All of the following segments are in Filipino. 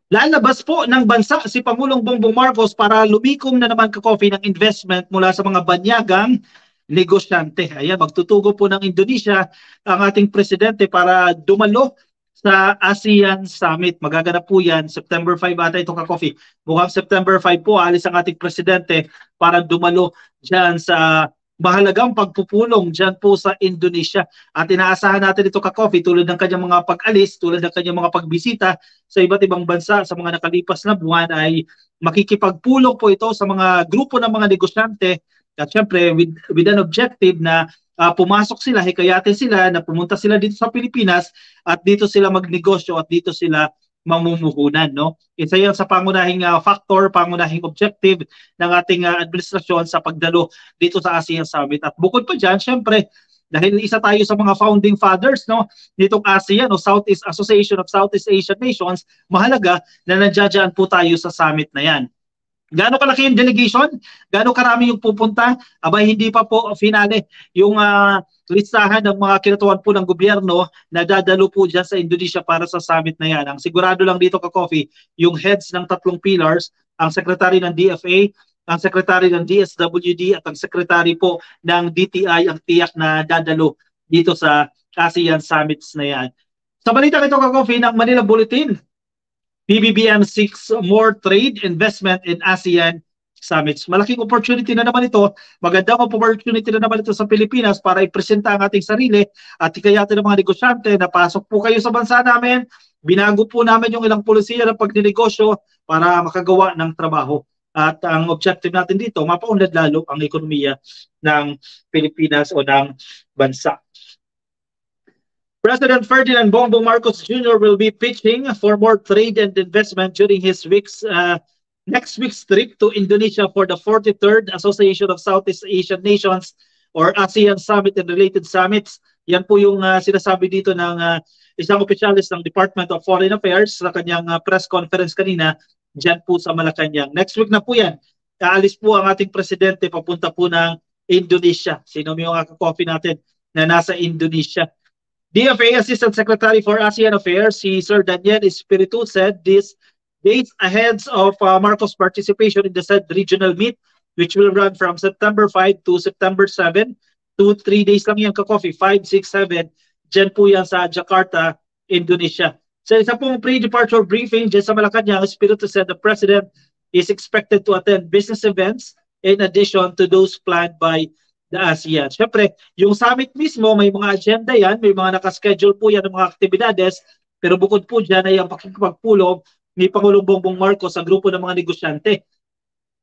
Lalabas po ng bansa si Pangulong Bongbong Marcos para lumikom na naman ka-coffee ng investment mula sa mga banyagang negosyante. Ayan, magtutugo po ng Indonesia ang ating presidente para dumalo sa ASEAN Summit. Magaganap po yan September 5 ata ito ka-coffee. Mukhang September 5 po alis ang ating presidente para dumalo dyan sa mahalagang pagpupulong dyan po sa Indonesia. At inaasahan natin ito ka-coffee tulad ng kanyang mga pag-alis, tulad ng kanyang mga pagbisita sa iba't ibang bansa sa mga nakalipas na buwan ay makikipagpulong po ito sa mga grupo ng mga negosyante at syempre with an objective na pumasok sila, hikayatin sila na pumunta sila dito sa Pilipinas at dito sila magnegosyo at dito sila mamumuhunan. No? Isa yan sa pangunahing factor, pangunahing objective ng ating administrasyon sa pagdalo dito sa ASEAN Summit. At bukod pa dyan, syempre, dahil isa tayo sa mga founding fathers no nitong ASEAN o Southeast Association of Southeast Asian Nations, mahalaga na nandiyan po tayo sa summit na yan. Gaano kalaki yung delegation? Gaano karami yung pupunta? Abay, hindi pa po finale yung listahan ng mga kinatuan po ng gobyerno na dadalo po dyan sa Indonesia para sa summit na yan. Ang sigurado lang dito ka-coffee, yung heads ng tatlong pillars, ang secretary ng DFA, ang secretary ng DSWD at ang secretary po ng DTI ang tiyak na dadalo dito sa ASEAN Summits na yan. Sa balita nito ka-coffee ng Manila Bulletin, PBBM seeks more trade investment in ASEAN Summits. Malaking opportunity na naman ito. Magandang opportunity na naman ito sa Pilipinas para ipresenta ang ating sarili at ikayatin ng mga negosyante na pasok po kayo sa bansa namin. Binago po namin yung ilang polisiya ng pagninegosyo para makagawa ng trabaho. At ang objective natin dito, mapaunlad lalo ang ekonomiya ng Pilipinas o ng bansa. President Ferdinand Bongbong Marcos Jr. will be pitching for more trade and investment during his next week's trip to Indonesia for the 43rd Association of Southeast Asian Nations or ASEAN Summit and related summits. Yan po yung sinasabi dito ng isang opisyalis ng Department of Foreign Affairs sa kanyang press conference kanina dyan po sa Malacanang. Next week na po yan. Aalis po ang ating presidente papunta po ng Indonesia. Sino yung coffee natin na nasa Indonesia? DFA Assistant Secretary for ASEAN Affairs, si Sir Daniel Espiritu, said this dates ahead of Marcos' participation in the said regional meet, which will run from September 5 to September 7. 2-3 days lang yan ka-coffee, 5, 6, 7. Dyan po yan sa Jakarta, Indonesia. Sa isa pong pre-departure briefing dyan sa Malacanang, Espiritu said the President is expected to attend business events in addition to those planned by the ASEAN. Siyempre, yung summit mismo, may mga agenda yan, may mga nakaschedule po yan ng mga aktibidades, pero bukod po dyan ay ang pakikipagpulong ni Pangulong Bongbong Marcos sa grupo ng mga negosyante.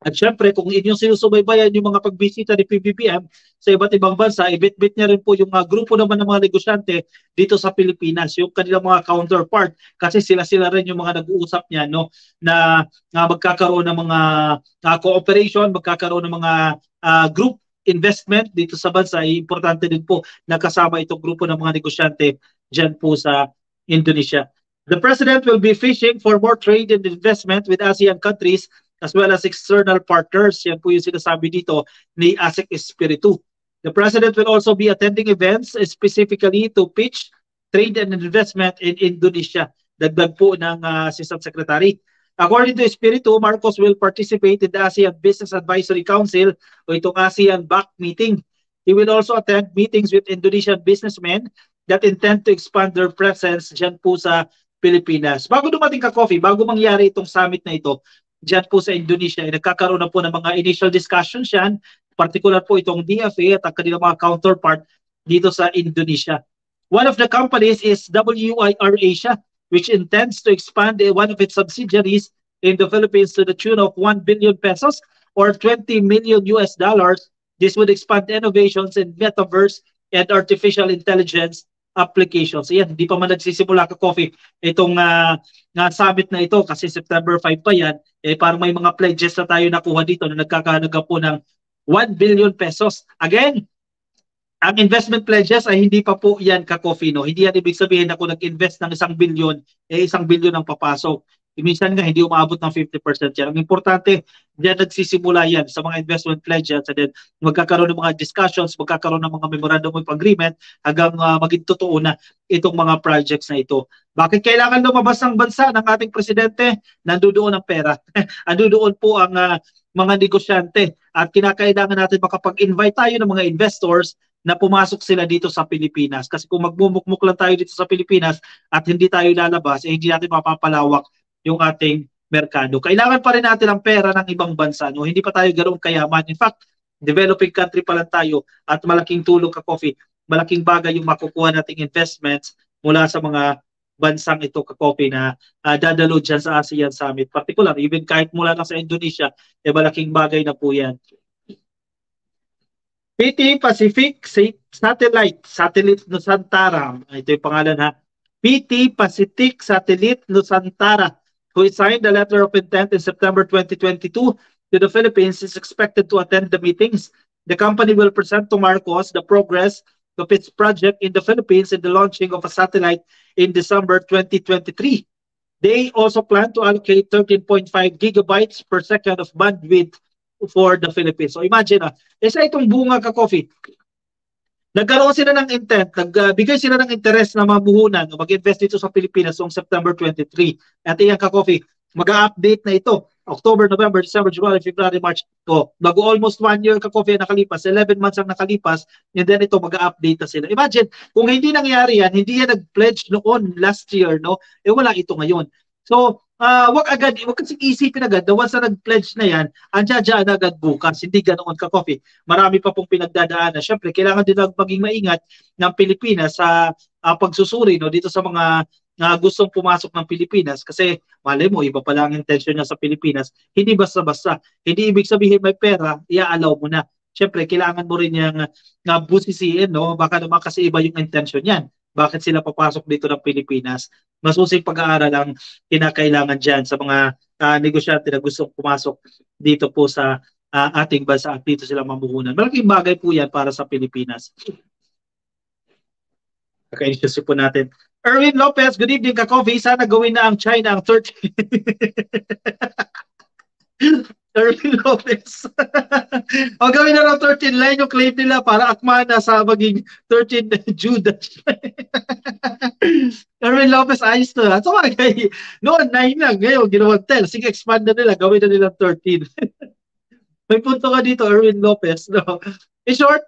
At syempre, kung inyong sinusubaybayan yung mga pagbisita ni PBBM sa iba't ibang bansa, ibit-bit niya rin po yung grupo naman ng mga negosyante dito sa Pilipinas, yung kanilang mga counterpart, kasi sila-sila rin yung mga nag-uusap niya no, na magkakaroon ng mga cooperation, magkakaroon ng mga group investment dito sa bansa. Importante din po na kasama itong grupo ng mga negosyante dyan po sa Indonesia. The President will be fishing for more trade and investment with ASEAN countries as well as external partners. Yan po yung sinasabi dito ni ASEC Espiritu. The President will also be attending events specifically to pitch trade and investment in Indonesia. Dagdag po ng Assistant Secretary. According to Espiritu, Marcos will participate in the ASEAN Business Advisory Council o itong ASEAN BAC meeting. He will also attend meetings with Indonesian businessmen that intend to expand their presence dyan po sa Pilipinas. Bago dumating ka-coffee, bago mangyari itong summit na ito, dyan po sa Indonesia, nagkakaroon na po ng mga initial discussions yan, particular po itong DFA at ang kanilang mga counterpart dito sa Indonesia. One of the companies is WIR Asia, which intends to expand one of its subsidiaries in the Philippines to the tune of 1 billion pesos or 20 million US dollars. This would expand innovations in metaverse and artificial intelligence applications. Ayan, hindi pa man nagsisimula ka-coffee itong summit na ito kasi September 5 pa yan. Parang may mga pledges na tayo nakuha dito na nagkakahalaga po ng 1 billion pesos. Again, ang investment pledges ay hindi pa po yan ka-coffee. No? Hindi yan ibig sabihin na kung nag-invest ng 1 billion, 1 billion ang papasok. Minsan nga, hindi umabot ng 50% yan. Ang importante, diyan nagsisimula yan sa mga investment pledges and then magkakaroon ng mga discussions, magkakaroon ng mga memorandum of agreement hanggang maging totoo na itong mga projects na ito. Bakit kailangan lumabas ng bansa ng ating presidente? Nandoon ang pera. Nandoon po ang mga negosyante at kinakailangan natin makapag-invite tayo ng mga investors na pumasok sila dito sa Pilipinas. Kasi kung magmumukmuk lang tayo dito sa Pilipinas at hindi tayo lalabas, hindi natin mapapalawak yung ating merkado. Kailangan pa rin natin ang pera ng ibang bansa. No? Hindi pa tayo ganoong kayaman. In fact, developing country pa lang tayo at malaking tulong ka coffee. Malaking bagay yung makukuha nating investments mula sa mga bansang ito ka coffee na dadalo dyan sa ASEAN Summit. Particular, even kahit mula lang sa Indonesia, malaking bagay na po yan. PT Pacific Satellite Nusantara. Ito yung pangalan ha. PT Pacific Satellite Nusantara, who signed the letter of intent in September 2022 to the Philippines, is expected to attend the meetings. The company will present to Marcos the progress of its project in the Philippines and the launching of a satellite in December 2023. They also plan to allocate 13.5 gigabytes per second of bandwidth for the Philippines. So imagine isa itong bunga ka coffee. Nagkaroon sila ng intent, nagbigay sila ng interest na mabuhunan o mag-invest dito sa Pilipinas noong September 23. At iyan ka coffee, mag-update na ito. October, November, December, January, February, March. Bago almost 1 year ka coffee nakalipas, 11 months ang nakalipas, and then ito mag-update na sila. Imagine, kung hindi nangyari yan, hindi yan nag-pledge noon last year, no? Wala ito ngayon. So, wag kasi isipin agad na once na nag-pledge na yan, andyan agad bukas. Hindi ganoon ka coffee. Marami pa pong pinagdadaanan. Siyempre, kailangan din maging maingat ng Pilipinas sa pagsusuri no, dito sa mga gustong pumasok ng Pilipinas kasi malay mo, iba pala ang intention niya sa Pilipinas. Hindi basta-basta. Hindi ibig sabihin may pera, i-allow mo na. Siyempre, kailangan mo rin yung busisiin, no? Baka naman kasi iba yung intention yan. Bakit sila papasok dito ng Pilipinas? Masusing pag-aaral ang kinakailangan dyan sa mga negosyante na gustong pumasok dito po sa ating bansa at dito sila mamuhunan. Malaking bagay po yan para sa Pilipinas. Kaka-issues po natin. Erwin Lopez, good evening ka coffee. Sana gawin na ang China ang 30. Erwin Lopez. O gawin na ng 13 line yung claim nila para akma na sa maging 13 Judas. Erwin Lopez, ayos na. So magay, noon 9 lang. Ngayon, ginawang 10. Sige, expand na nila. Gawin na nila 13. May punto ka dito, Erwin Lopez. No? In short,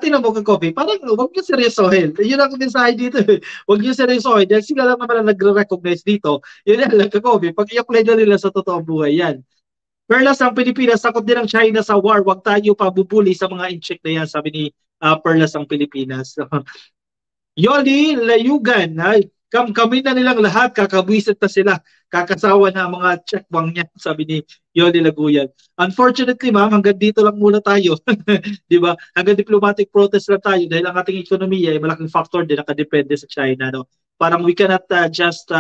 tingnan mo ka coffee, parang huwag nyo seryosohin. Yun ang mensahe dito. Huwag nyo seryosohin. Dahil sila lang naman ang nagre-recognize dito. Yun lang ka coffee. Pag i-apply na nila sa totoong buhay yan. Perlas ang Pilipinas, sakot din ang China sa war. Huwag tayo pabubuli sa mga incheck na yan, sabi ni Perlas ang Pilipinas. Yoli Layugan, kami na nilang lahat, kakabwisit na sila, kakasawa na ang mga checkbang niya, sabi ni Yoli Laguyan. Unfortunately, ma'am, hanggang dito lang muna tayo. Di ba? Hanggang diplomatic protest lang tayo dahil ang ating ekonomiya ay malaking factor din nakadepende sa China. No? Parang we cannot just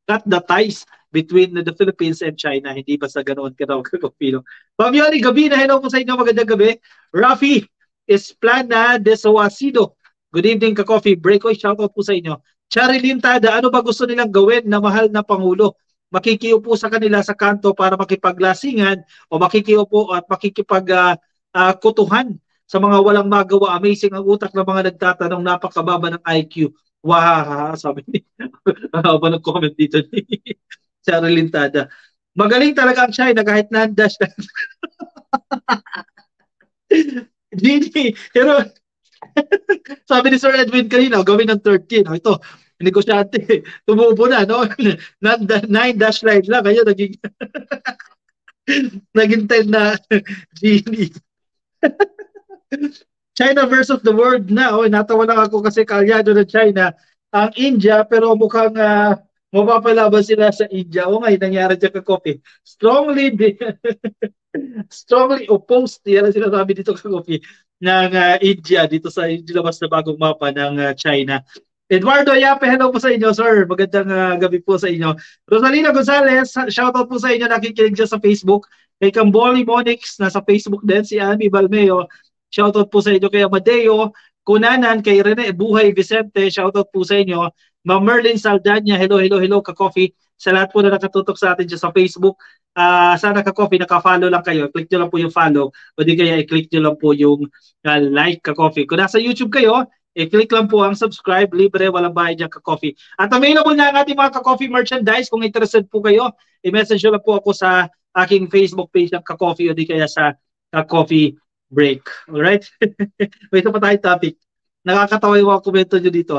cut the ties between the Philippines and China. Hindi ba sa ganoon ka daw kakapilo? Ma'am Yoli, gabi na. Hello po sa inyo. Magandang gabi. Rafi Esplana de Soasido. Good evening ka coffee. Breakoy, shoutout po sa inyo. Charilyn Tada, ano ba gusto nilang gawin na mahal na Pangulo? Makikiupo sa kanila sa kanto para makipaglasingan o makikiupo at makikipagkutuhan sa mga walang magawa. Amazing ang utak ng mga nagtatanong, napakababa ng IQ. Wow, sabi ni ba nag-comment dito ni Charilyn Tada. Magaling talaga ang China kahit nandash. Gini, pero sabi ni Sir Edwin kanina, gawin ng 13. Ito, negosyante, tumubo na, no? 9 dash line lang, kaya naging naging 10 na Gini. China versus the world na. Natawa lang ako kasi kalyado ng China ang India, pero mukhang mapapalaban sila sa India. Ngayon, nangyari dyan ka coffee. Strongly opposed, yan ang sinasabi dito ka coffee, ng India dito sa labas na bagong mapa ng China. Eduardo Ayape, hello po sa inyo, sir. Magandang gabi po sa inyo. Rosalina Gonzalez, shoutout po sa inyo, nakikinig dyan sa Facebook. Kay Camboli Monix, nasa Facebook din. Si Amy Balmeo, shoutout po sa inyo. Kay Amadeo Kunanan, kay Rene Buhay Vicente, shoutout po sa inyo. Ma'am Merlin Saldanya, hello ka coffee. sa lahat po na nakatutok sa atin dyan sa Facebook. Sana ka-coffee, naka-follow lang kayo. Click nyo lang po yung follow o di kaya i-click nyo lang po yung like ka-coffee. Kung nasa YouTube kayo, i-click lang po ang subscribe, libre, walang bayad dyan ka-coffee. At available na ang ating mga ka-coffee merchandise. Kung interested po kayo, i-message nyo lang po ako sa aking Facebook page ng ka-coffee o di kaya sa ka-coffee break. Alright? May ito pa tayong topic. Nakakatawa yung mga komento nyo dito.